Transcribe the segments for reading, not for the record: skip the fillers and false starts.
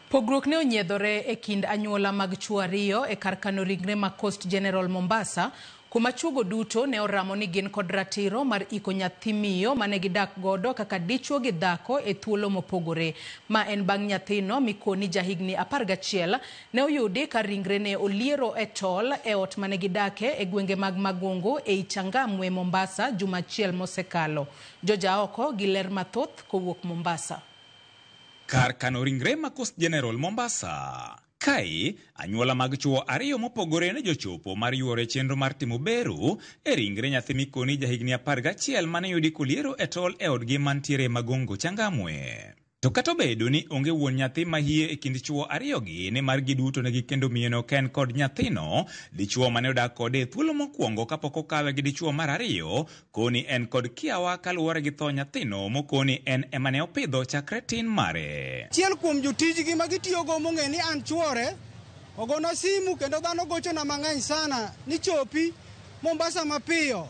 Pogruok ne onyiedhore e kind anyuola mag chuo ariyo e kar kano ringre ma Coast General Mombasa, kuma chuogo duto ne oramo ni gin kod ratiro mar iko nyathi miyo mane gidak godo kaka dichuo gi dhako e thuolo mopogore. Ma en bang' nyathino mikoni jahigni 11 ne oyudi ka ringre ne oliero e tol e ot mane gidake e gwenge mag Magungu e Changamwe, Mombasa juma achiel mosekalo. Joja oko gi ler mathoth kowuok Mombasa. Kar kano ringre ma Coast General Mombasa. Kai, anyuola mag chuo ariyo mopogore ne jochopo mar yuore chenro mar timo bero e ringre nyathi mikoni jahigni 11 mane yudi koliero e tol e odgi mantiere Magungu, Changamwe. To kata obedo ni onge wuon nyathi mahie e kind chuo ariyogi ne mar giduto ne gikendo miyono ken kod nyathino, dichuo mane odak kode e thuolo mokwongo kapok okawe gi dichuo mar ariyo, koni en kod kiawa kaluwore gi tho nyathino mokoni en ema ne opidho chakre tin mare. Chiel kuom jotijgi ma gitiyogo mong'e ni an chuore, ogona simu kendo dhano gochona mang'eny sana ni chopi Mombasa mapiyo.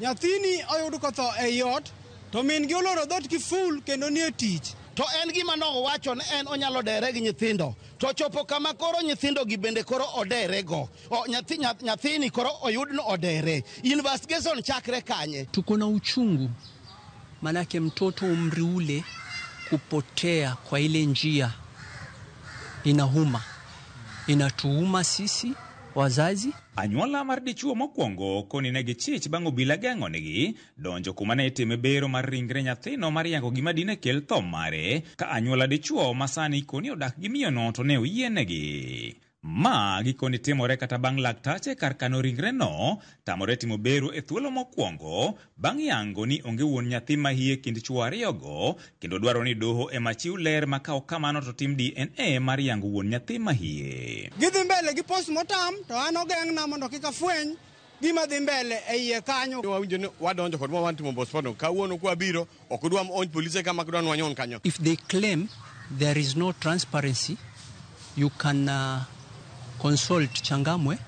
Nyathini oyud kotho e ot, to min gi oloro dhot kiful kendo nie tich. To en gima nowacho ni en onyalo dere gi nyithindo. To chopo kama koro nyithindo gi bende koro odere go. Nyathini koro oyud no odere. Investigation chakre kanye. Tuko na uchungu, manake mtoto umri ule kupotea kwa ile njia inahuma. Inatuuma sisi wazazi. Anyuola mar dichuo mokwongo koni ne gichich bang' obila geng'onegi donjo kuma ne itime bero mar ringre nyathino mar yango gima dine kel tho mare, ka anyuola dichuo masani koni odak gi miyono to ne oyienegi. Ma gikoni timore kata bang' laktache kar kano ringre no tamore timo bero e thuolo mokwongo bang' yango ni onge wuon nyathi mahie kind chuo ariyogo, kendo dwaro ni doho ema chiw ler ma ka kamano to tim DNA mar yango wuon nyathi mahie. Gidhi mbele gi postmortem to an ogeng'na mondo kik afweny gima dhi mbele e iye kanyo. Wawinjo ni wadonjo kod wan timo postmortem kawuono kwa biro ok dwam onj polise kama kudwan wanyon kanyo. If they claim there is no transparency, you can consult Changamwe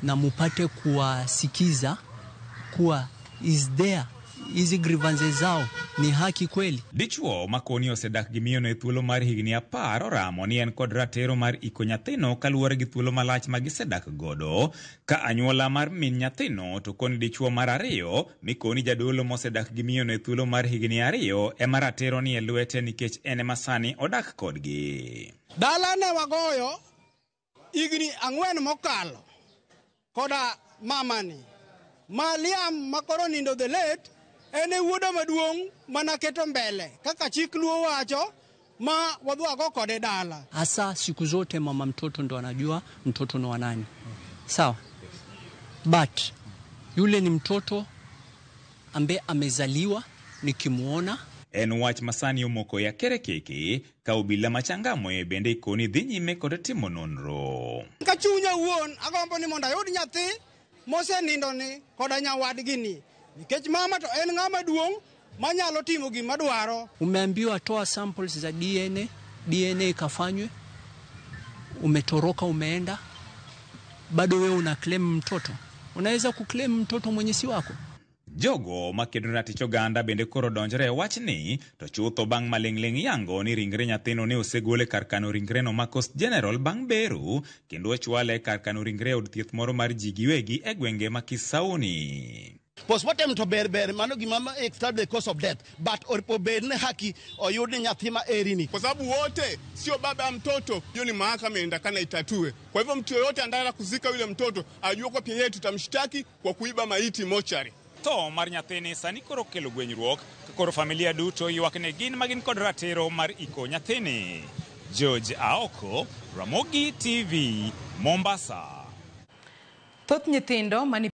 na mupate kuwasikiza kuwa is there hizi grievances zao ni haki kweli. Dichuo makoni osedak gi miyono e thuolo mar higni 10 oramo ni en kod ratiro mar iko nyathino kaluwore gi thuolo malach ma gisedak godo, ka anyuola mar min nyathino to koni dichuo mar ariyo mikoni jadolo mosedak gi miyono e thuolo mar higni 2 ema ratiro ni e lwete nikech en ema sani odak kodgi. Dala ne wagoyo igni 4 mokalo koda mamani Maliam makoro nindo the late ene wuoda maduong' manaketo mbele kaka chik luo wacho ma wadwago kode dala. Hasa siku zote mama mtoto ndo anajua mtoto ni wa nani. Sawa. But yule ni mtoto ambaye amezaliwa nikimuona. En wach masani omoko ya kerekeke ka obila ma Changamwe bende ikoni dhi nyime kod timo nonro. Ka chunya wuon agombo ni mondo ayud nyathi mosenindo ni koda nyawadgi ni, nikech mama to en ng'ama duong' manyalo timo gima dwaro. Umeambiwa toa samples za DNA ikafanywe, umetoroka umeenda, bado wewe una claim mtoto. Unaweza kuclaim mtoto mwenye si wako. Jogo makedo ratich oganda bende koro donjore wachni to chutho bang' maling'ling' yango ni ringre nyathino ne osegole kar kano ringreno ma Coast General bang' bero, kendo ochwale kar kano ringre od thieth moro mar ji giwegi e gwenge ma Kisauni. Postmortem to ber mano gima extract the cause of death, but oripo ber ne haki oyud nyathi ma erini. Kwa sababu wote sio baba ya mtoto, hiyo ni mahakama inatakana itatue. Kwa hivyo mtu yoyote anataka kuzika yule mtoto ajue kwa pia tutamshtaki kwa kuiba maiti mochari. Tho mar nyathini sani koro kelo gwenyruok, koro familia duto ywak ne gin magin kod ratiro mar iko nyathini. George Aoko, Ramogi TV, Mombasa. Thoth nyithindo